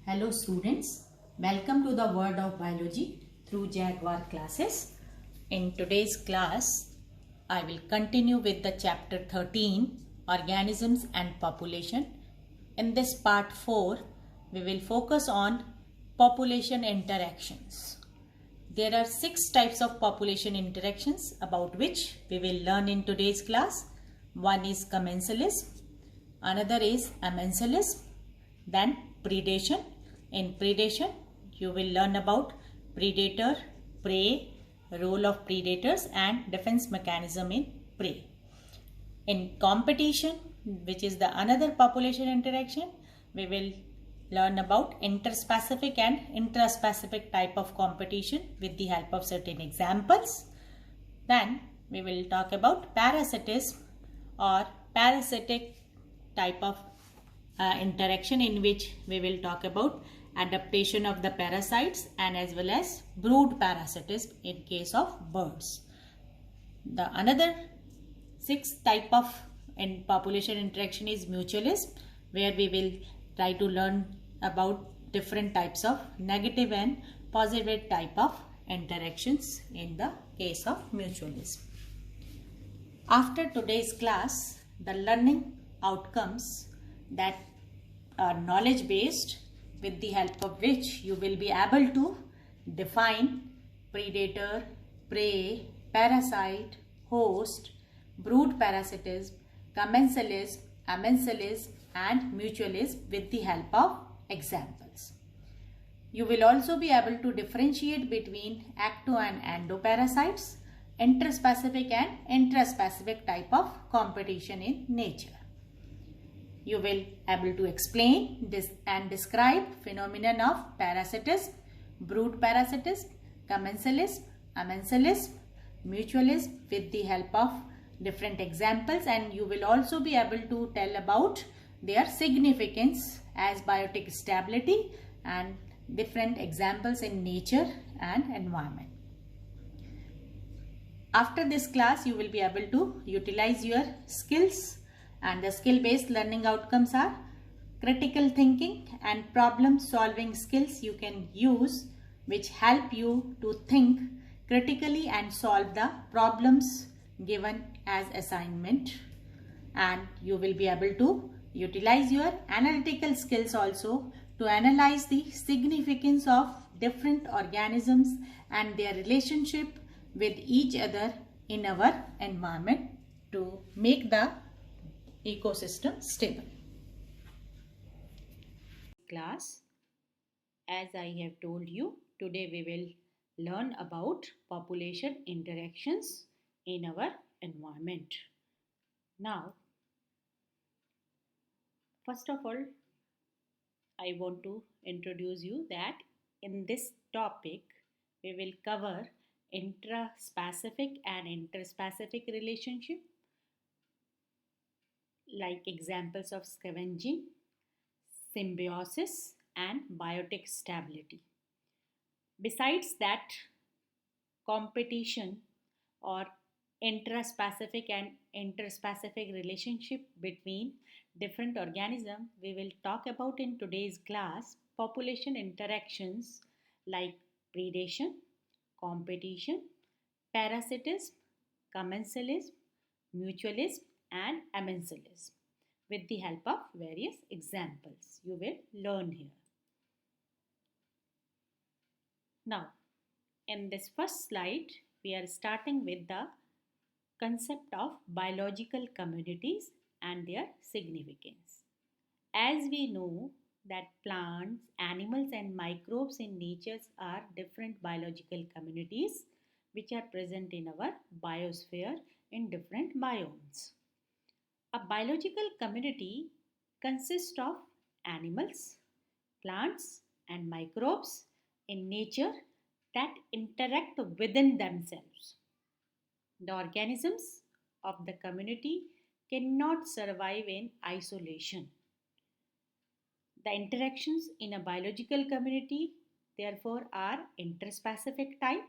Hello students, welcome to the world of biology through Jaguar classes. In today's class, I will continue with the chapter 13, Organisms and Population. In this part 4, we will focus on population interactions. There are 6 types of population interactions about which we will learn in today's class. One is commensalism, another is amensalism, then predation. In predation, you will learn about predator, prey, role of predators and defense mechanism in prey. In competition, which is the another population interaction, we will learn about interspecific and intraspecific type of competition with the help of certain examples. Then we will talk about parasitism or parasitic type of interaction, in which we will talk about adaptation of the parasites and as well as brood parasitism in case of birds. The another 6th type of population interaction is mutualism, where we will try to learn about different types of negative and positive type of interactions in the case of mutualism. After today's class, the learning outcomes that are knowledge based, with the help of which you will be able to define predator, prey, parasite, host, brood parasitism, commensalism, amensalism and mutualism with the help of examples. You will also be able to differentiate between ecto and endoparasites, interspecific and intraspecific type of competition in nature. You will able to explain this and describe phenomenon of parasitism, brood parasitism, commensalism, amensalism, mutualism with the help of different examples, and you will also be able to tell about their significance as biotic stability and different examples in nature and environment. After this class, you will be able to utilize your skills, and the skill-based learning outcomes are critical thinking and problem solving skills you can use, which help you to think critically and solve the problems given as assignment. And you will be able to utilize your analytical skills also to analyze the significance of different organisms and their relationship with each other in our environment to make the ecosystem stable. Class, as I have told you, today we will learn about population interactions in our environment. Now, first of all, I want to introduce you that in this topic we will cover intraspecific and interspecific relationship, like examples of scavenging, symbiosis and biotic stability. Besides that, competition or intraspecific and interspecific relationship between different organisms, we will talk about in today's class population interactions like predation, competition, parasitism, commensalism, mutualism and amensalism with the help of various examples you will learn here. Now, in this first slide, we are starting with the concept of biological communities and their significance. As we know that plants, animals and microbes in nature are different biological communities which are present in our biosphere in different biomes. A biological community consists of animals, plants and microbes in nature that interact within themselves. The organisms of the community cannot survive in isolation. The interactions in a biological community therefore are interspecific type,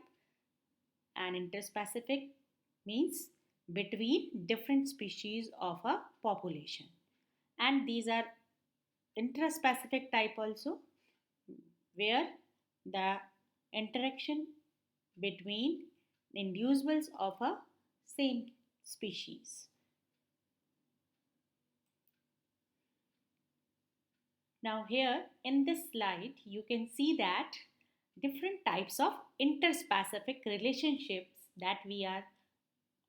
and interspecific means between different species of a population, and these are intraspecific type also, where the interaction between individuals of a same species. Now here in this slide you can see that different types of interspecific relationships that we are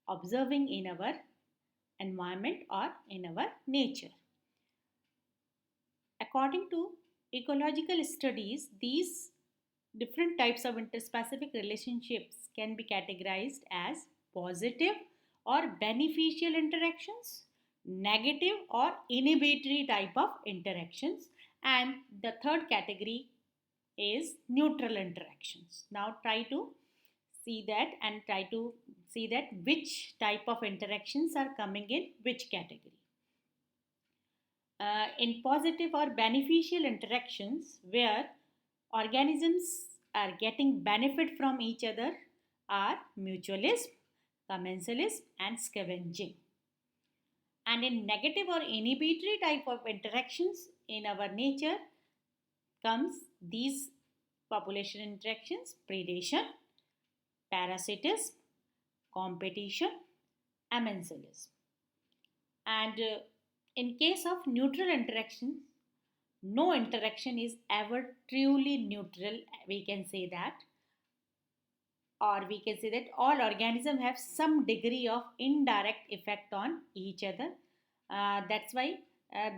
observing in our environment or in our nature. According to ecological studies, these different types of interspecific relationships can be categorized as positive or beneficial interactions, negative or inhibitory type of interactions, and the third category is neutral interactions. Now try to see that and try to see that which type of interactions are coming in which category. In positive or beneficial interactions where organisms are getting benefit from each other are mutualism, commensalism and scavenging. And in negative or inhibitory type of interactions in our nature comes these population interactions: predation, parasitism, competition, amensalism. And in case of neutral interactions, no interaction is ever truly neutral, we can say that, or we can say that all organisms have some degree of indirect effect on each other. That's why uh,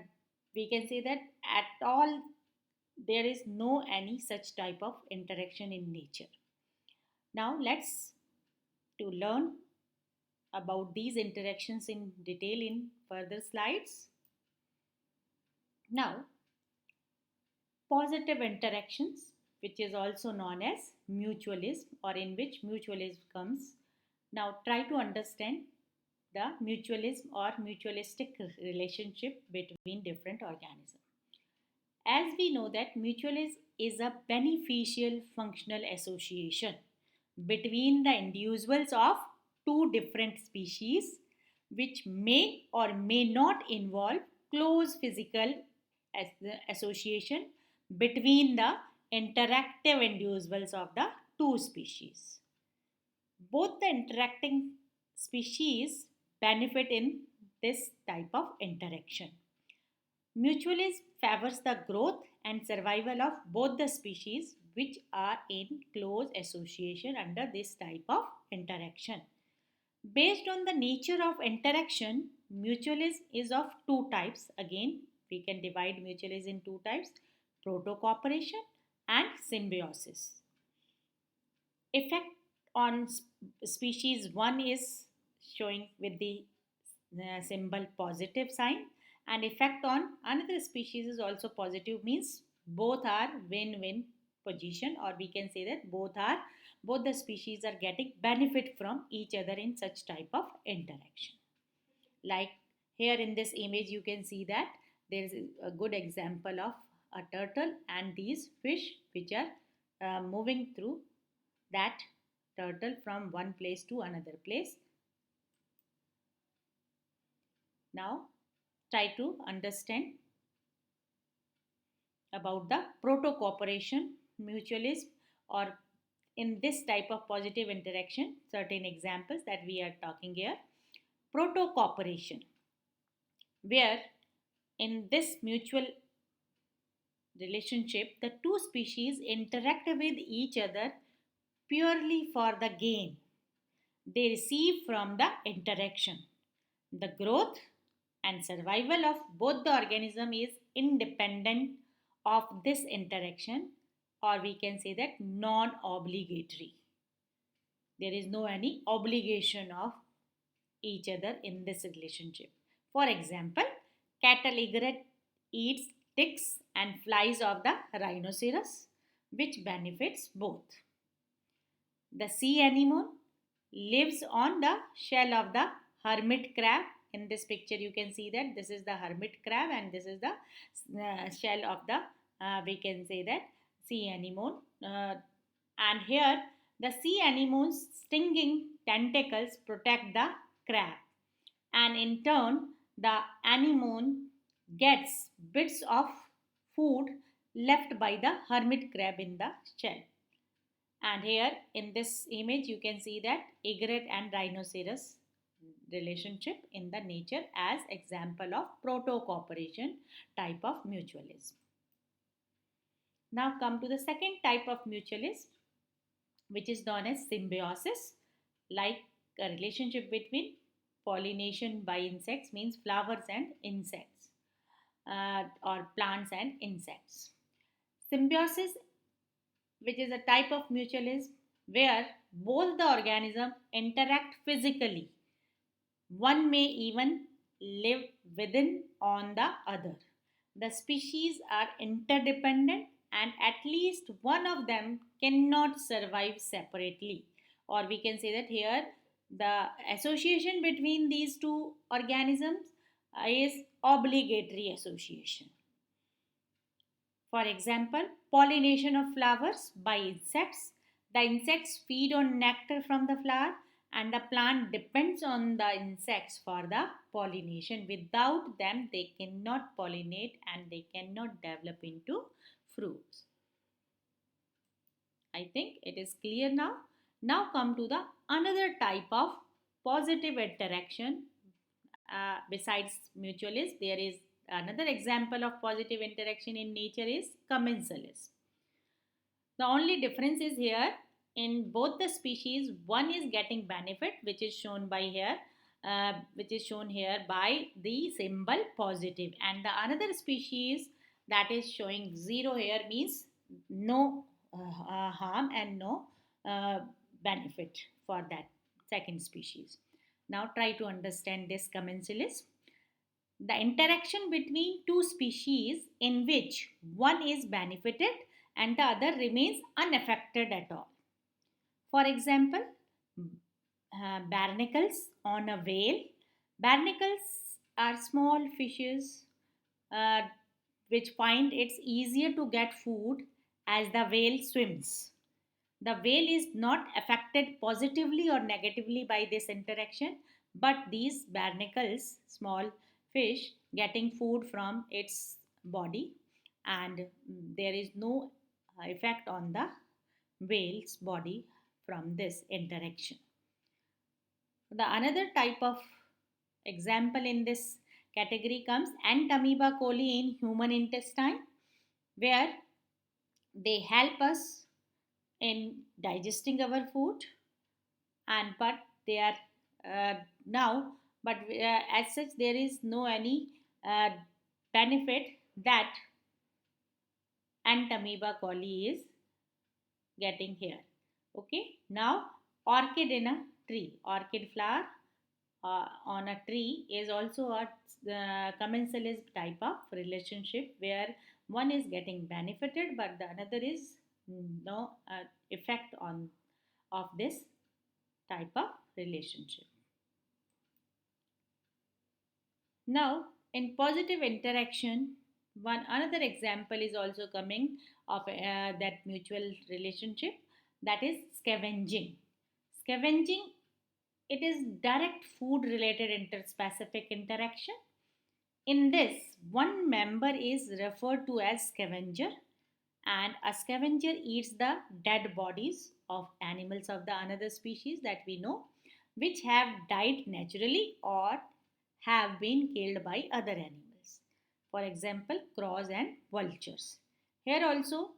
we can say that at all there is no any such type of interaction in nature. Now let's to learn about these interactions in detail in further slides. Now, positive interactions, which is also known as mutualism, or in which mutualism comes. Now, try to understand the mutualism or mutualistic relationship between different organisms. As we know that mutualism is a beneficial functional association between the individuals of two different species which may or may not involve close physical association between the interactive individuals of the two species. Both the interacting species benefit in this type of interaction. Mutualism favors the growth and survival of both the species which are in close association under this type of interaction. Based on the nature of interaction, mutualism is of two types. Again, we can divide mutualism in two types: proto-cooperation and symbiosis. Effect on species 1 is showing with the symbol positive sign, and effect on another species is also positive, means both are win-win position, or we can say that both the species are getting benefit from each other in such type of interaction. Like here in this image you can see that there is a good example of a turtle and these fish which are moving through that turtle from one place to another place. Now try to understand about the proto-cooperation, mutualism, or in this type of positive interaction, certain examples that we are talking here. Proto-cooperation, where in this mutual relationship the two species interact with each other purely for the gain they receive from the interaction. The growth and survival of both the organism is independent of this interaction, or we can say that non-obligatory. There is no any obligation of each other in this relationship. For example, cattle egret eats ticks and flies of the rhinoceros, which benefits both. The sea anemone lives on the shell of the hermit crab. In this picture you can see that this is the hermit crab and this is the shell of the we can say that sea anemone, and here the sea anemone's stinging tentacles protect the crab, and in turn the anemone gets bits of food left by the hermit crab in the shell. And here in this image you can see that egret and rhinoceros relationship in the nature as example of proto-cooperation type of mutualism. Now come to the second type of mutualism, which is known as symbiosis, like a relationship between pollination by insects, means flowers and insects, or plants and insects. Symbiosis, which is a type of mutualism where both the organism interact physically. One may even live within on the other. The species are interdependent and at least one of them cannot survive separately. Or we can say that here the association between these two organisms is obligatory association. For example, pollination of flowers by insects. The insects feed on nectar from the flower and the plant depends on the insects for the pollination. Without them, they cannot pollinate and they cannot develop into fruits. I think it is clear now. Now come to the another type of positive interaction. Besides mutualism, there is another example of positive interaction in nature is commensalism. The only difference is here in both the species, one is getting benefit, which is shown by here, which is shown here by the symbol positive, and the another species that is showing zero here means no harm and no uh, benefit for that second species. Now try to understand this commensalism. The interaction between two species in which one is benefited and the other remains unaffected at all. For example, barnacles on a whale. Barnacles are small fishes uh, which find it's easier to get food as the whale swims. The whale is not affected positively or negatively by this interaction, but these barnacles, small fish, getting food from its body, and there is no effect on the whale's body from this interaction. The another type of example in this category comes ant amoeba coli in human intestine, where they help us in digesting our food, and but they are now but as such there is no any uh, benefit that ant amoeba coli is getting here. Okay, now orchid in a tree, orchid flower on a tree is also a commensalist type of relationship where one is getting benefited but the another is no effect on of this type of relationship. Now, in positive interaction, one another example is also coming of that mutual relationship, that is scavenging. Scavenging, it is direct food related interspecific interaction. In this, one member is referred to as scavenger, and a scavenger eats the dead bodies of animals of the another species that we know, which have died naturally or have been killed by other animals. For example, crows and vultures. Here also,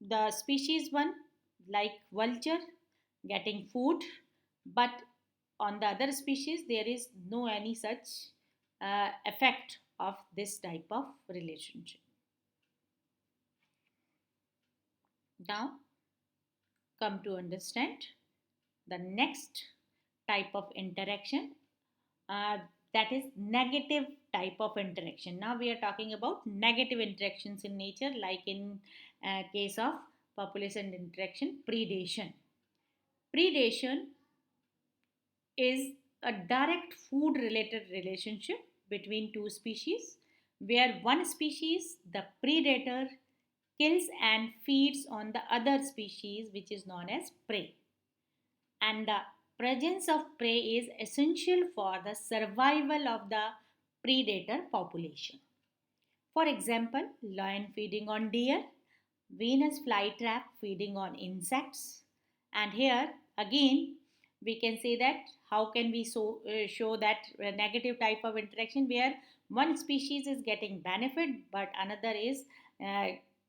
the species one, like vulture, getting food, but on the other species, there is no any such effect of this type of relationship. Now, come to understand the next type of interaction, uh, that is negative type of interaction. Now we are talking about negative interactions in nature, like in case of population interaction, predation. Predation is a direct food related relationship between two species where one species, the predator, kills and feeds on the other species which is known as prey, and the presence of prey is essential for the survival of the predator population. For example, lion feeding on deer, Venus flytrap feeding on insects. And here again, we can say that how can we show that negative type of interaction where one species is getting benefit but another is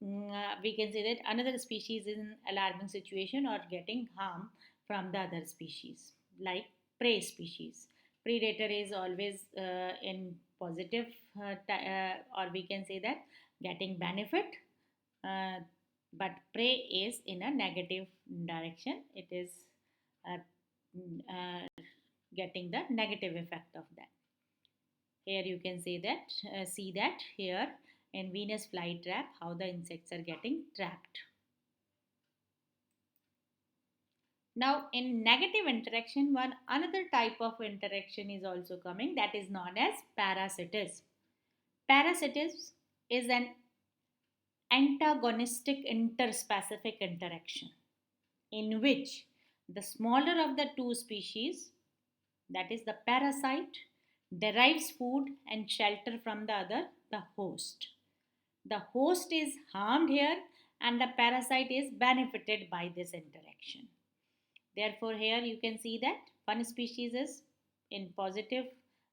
we can say that another species is in alarming situation or getting harm from the other species, like prey species. Predator is always in positive or we can say that getting benefit, uh, but prey is in a negative direction. It is uh, getting the negative effect of that. Here you can say that see that here in Venus flytrap how the insects are getting trapped. Now in negative interaction, one another type of interaction is also coming, that is known as parasitism. Parasitism is an antagonistic interspecific interaction in which the smaller of the two species, that is the parasite, derives food and shelter from the other, the host. The host is harmed here and the parasite is benefited by this interaction. Therefore, here you can see that one species is in positive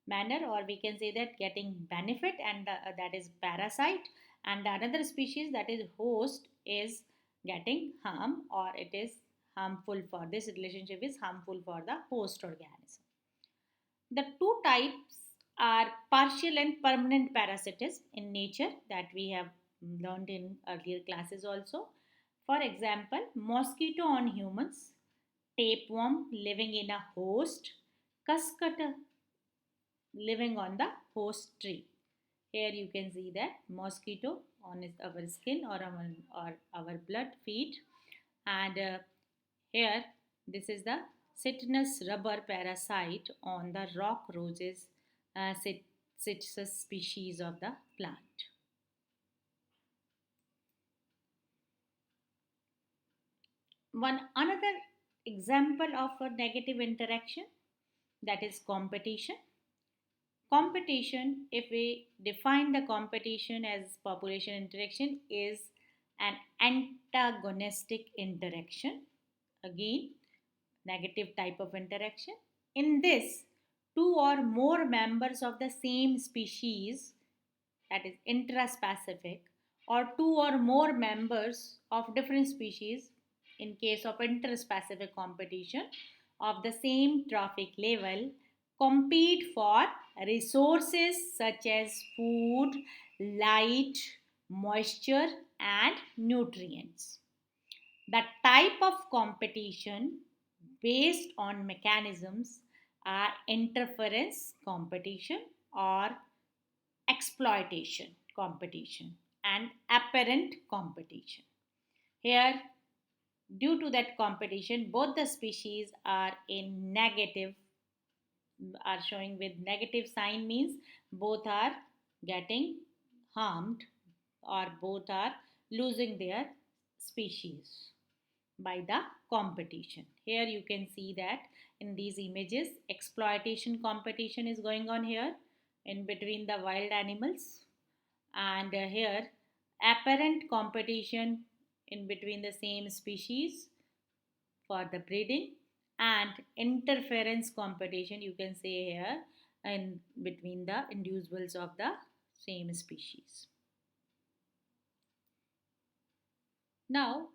manner, or we can say that getting benefit, and that is parasite, and another species, that is host, is getting harm, or it is harmful for this relationship is harmful for the host organism. The two types are partial and permanent parasitism in nature that we have learned in earlier classes also. For example, mosquito on humans, tapeworm living in a host, cuscutter living on the host tree. Here you can see that mosquito on our skin or our blood feed, and here this is the Citrus rubber parasite on the rock roses, citrus species of the plant. One another example of a negative interaction, that is competition. Competition, if we define the competition as population interaction, is an antagonistic interaction. Again, negative type of interaction. In this, two or more members of the same species, that is intraspecific, or two or more members of different species, in case of interspecific competition of the same trophic level, compete for resources such as food, light, moisture, and nutrients. The type of competition based on mechanisms are interference competition or exploitation competition and apparent competition. Here, due to that competition, both the species are in negative, are showing with negative sign, means both are getting harmed or both are losing their species by the competition. Here you can see that in these images exploitation competition is going on here in between the wild animals, and here apparent competition in between the same species for the breeding, and interference competition you can say here in between the individuals of the same species. Now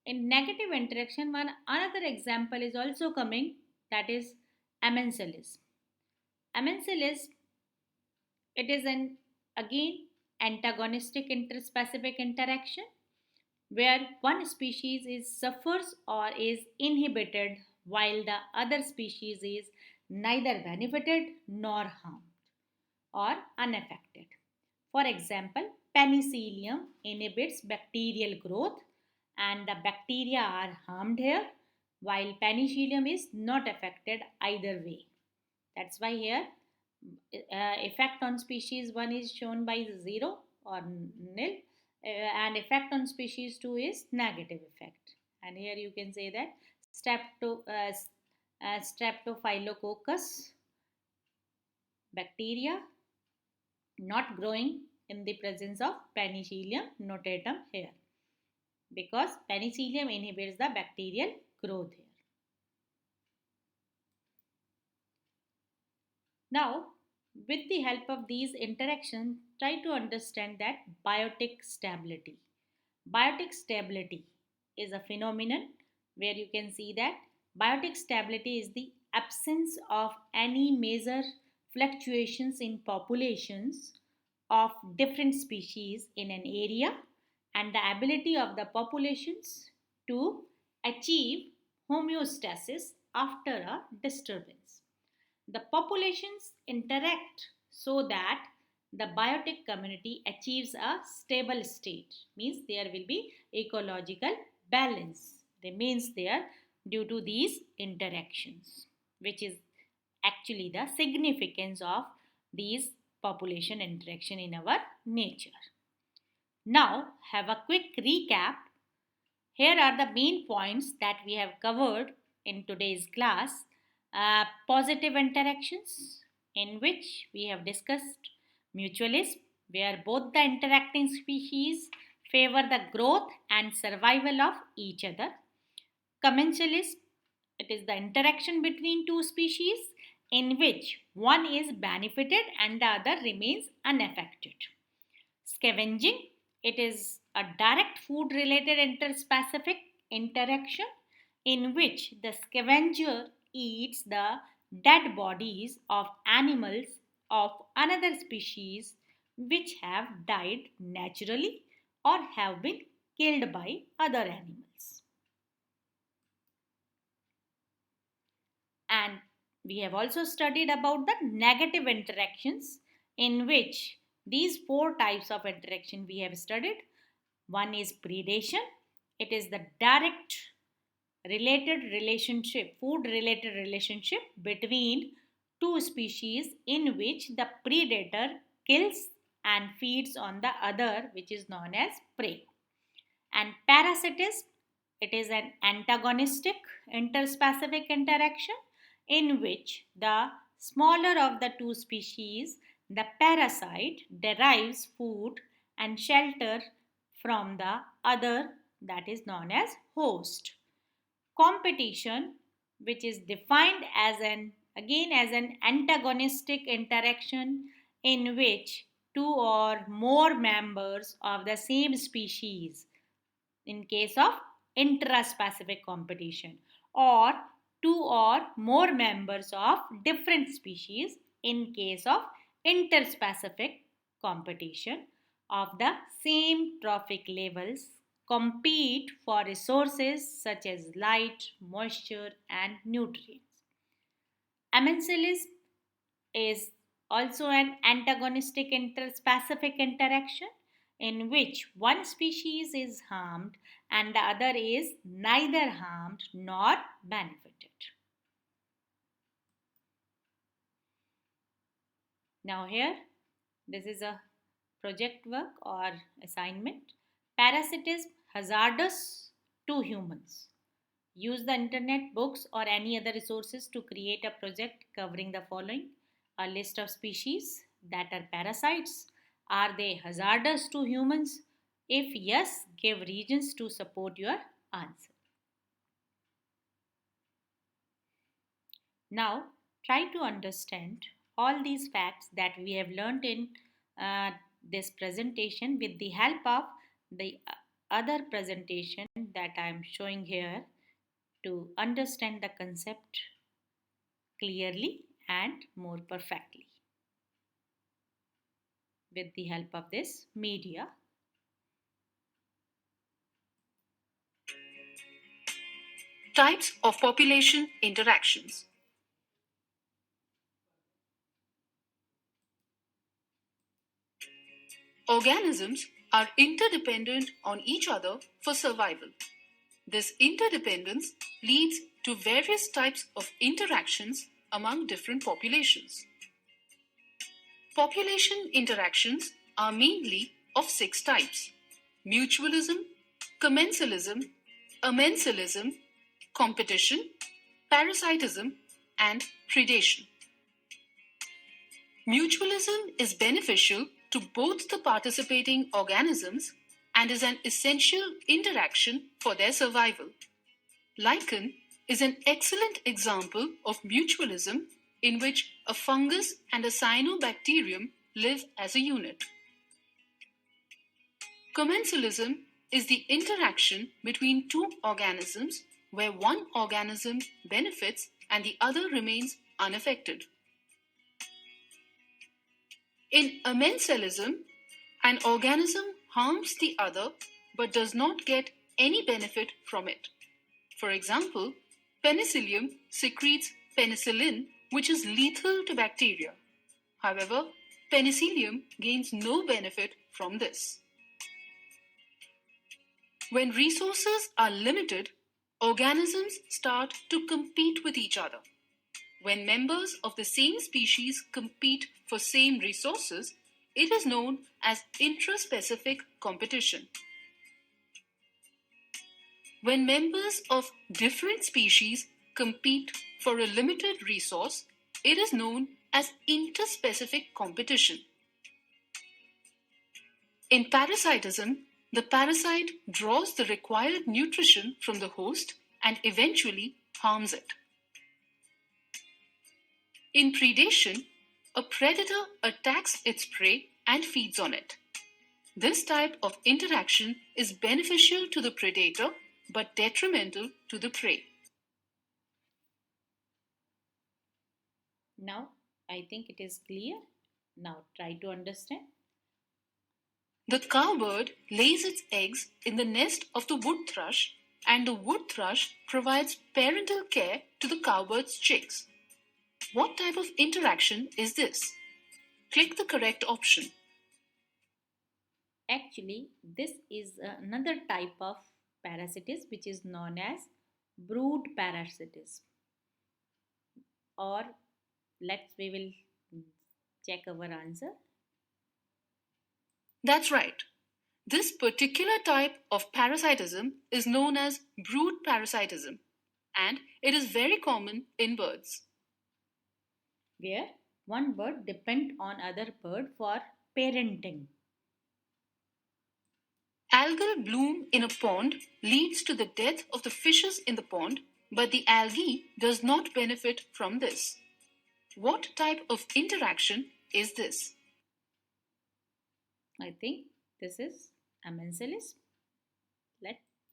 in negative interaction, one another example is also coming, that is amensalism. Amensalism, it is an again antagonistic interspecific interaction where one species is suffers or is inhibited while the other species is neither benefited nor harmed or unaffected. For example, penicillium inhibits bacterial growth and the bacteria are harmed here, while penicillium is not affected either way. That's why here effect on species 1 is shown by 0 or nil, and effect on species 2 is negative effect. And here you can say that streptophilococcus bacteria not growing in the presence of Penicillium notatum here, because Penicillium inhibits the bacterial growth here. Now, with the help of these interactions, try to understand that biotic stability. Biotic stability is a phenomenon where you can see that biotic stability is the absence of any major fluctuations in populations of different species in an area, and the ability of the populations to achieve homeostasis after a disturbance. The populations interact so that the biotic community achieves a stable state, means there will be ecological balance remains there due to these interactions, which is actually the significance of these population interaction in our nature. Now have a quick recap. Here are the main points that we have covered in today's class. Positive interactions, in which we have discussed mutualism, where both the interacting species favor the growth and survival of each other. Commensalism, it is the interaction between two species in which one is benefited and the other remains unaffected. Scavenging, it is a direct food related interspecific interaction in which the scavenger eats the dead bodies of animals of another species which have died naturally or have been killed by other animals. And we have also studied about the negative interactions, in which these four types of interaction we have studied. One is predation, it is the direct food related relationship between two species in which the predator kills and feeds on the other, which is known as prey. And parasitism, it is an antagonistic interspecific interaction in which the smaller of the two species, the parasite, derives food and shelter from the other, that is known as host. Competition, which is defined as an antagonistic interaction in which two or more members of the same species, in case of intraspecific competition, or two or more members of different species in case of interspecific competition of the same trophic levels, compete for resources such as light, moisture, and nutrients. Amensalism is also an antagonistic interspecific interaction in which one species is harmed and the other is neither harmed nor benefited. Now, here this is a project work or assignment. Parasitism hazardous to humans. Use the internet, books, or any other resources to create a project covering the following: a list of species that are parasites. Are they hazardous to humans? If yes, give reasons to support your answer. Now, try to understand all these facts that we have learned in this presentation with the help of the other presentation that I am showing here, to understand the concept clearly and more perfectly with the help of this media. Types of population interactions. Organisms are interdependent on each other for survival. This interdependence leads to various types of interactions among different populations. Population interactions are mainly of 6 types: mutualism, commensalism, amensalism, competition, parasitism, and predation. Mutualism is beneficial to both the participating organisms and is an essential interaction for their survival. Lichen is an excellent example of mutualism in which a fungus and a cyanobacterium live as a unit. Commensalism is the interaction between two organisms where one organism benefits and the other remains unaffected. In amensalism, an organism harms the other but does not get any benefit from it. For example, penicillium secretes penicillin, which is lethal to bacteria. However, penicillium gains no benefit from this. When resources are limited, organisms start to compete with each other. When members of the same species compete for same resources, it is known as intraspecific competition. When members of different species compete for a limited resource, it is known as interspecific competition. In parasitism, the parasite draws the required nutrition from the host and eventually harms it. In predation, a predator attacks its prey and feeds on it. This type of interaction is beneficial to the predator but detrimental to the prey. Now, I think it is clear. Now, try to understand. The cowbird lays its eggs in the nest of the wood thrush, and the wood thrush provides parental care to the cowbird's chicks. What type of interaction is this? Click the correct option. Actually, this is another type of parasitism which is known as brood parasitism. Or we will check our answer. That's right. This particular type of parasitism is known as brood parasitism, and it is very common in birds. Where one bird depend on other bird for parenting. Algal bloom in a pond leads to the death of the fishes in the pond, but the algae does not benefit from this. What type of interaction is this? I think this is amensalism.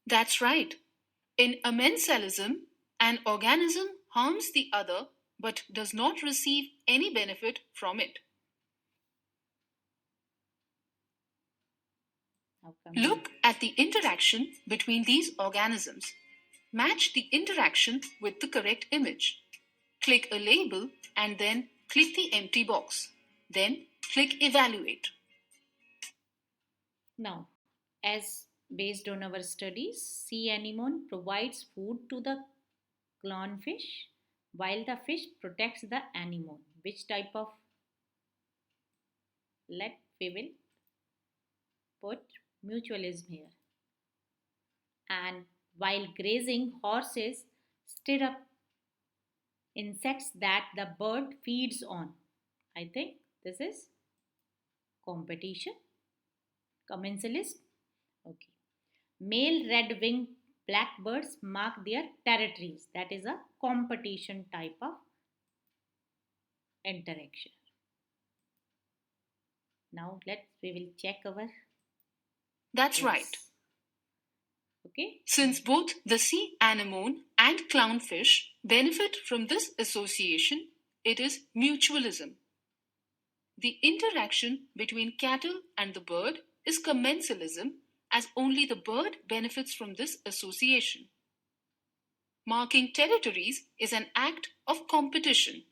That's right. In amensalism, an organism harms the other but does not receive any benefit from it. Look at the interaction between these organisms. Match the interaction with the correct image. Click a label and then click the empty box. Then click Evaluate. Now, as based on our studies, sea anemone provides food to the clownfish while the fish protects the anemone. Which type of we will put mutualism here. And while grazing, horses stir up insects that the bird feeds on. I think this is competition. Commensalism. Okay. Male red-winged blackbirds mark their territories. That is a competition type of interaction. Now we will check our. That's yes. right. Okay. Since both the sea anemone and clownfish benefit from this association, it is mutualism. The interaction between cattle and the bird is commensalism, as only the bird benefits from this association. Marking territories is an act of competition.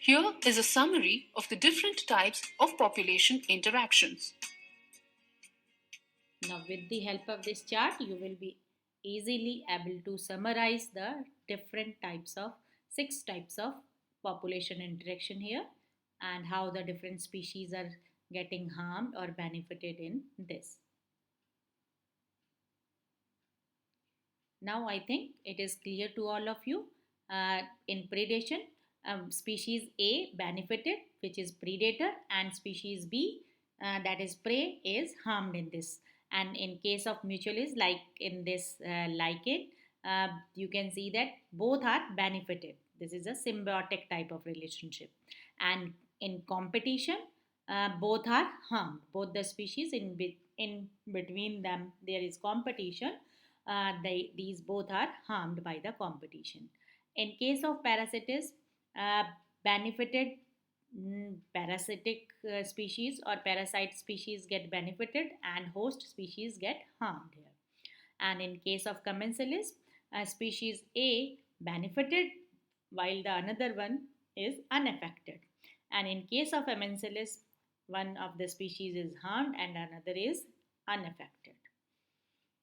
Here is a summary of the different types of population interactions. Now, with the help of this chart, you will be easily able to summarize the different types of 6 types of population interaction here and how the different species are getting harmed or benefited in this. Now, I think it is clear to all of you. In predation, Species A benefited, which is predator, and species B, that is prey, is harmed in this. And in case of mutualists, like in this lichen, you can see that both are benefited. This is a symbiotic type of relationship. And in competition, both are harmed. Both the species, in between them there is competition. These both are harmed by the competition. In case of parasites, benefited, parasitic species or parasite species get benefited and host species get harmed here. And in case of commensalism, species A benefited while the another one is unaffected. And in case of commensalism, one of the species is harmed and another is unaffected.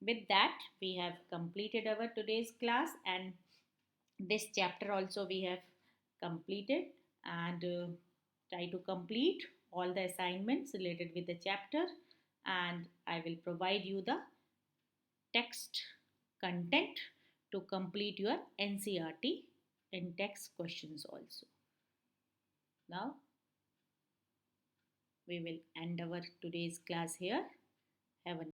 With that, we have completed our today's class, and this chapter also we have completed. And try to complete all the assignments related with the chapter, and I will provide you the text content to complete your NCERT in text questions also. Now we will end our today's class here. Have a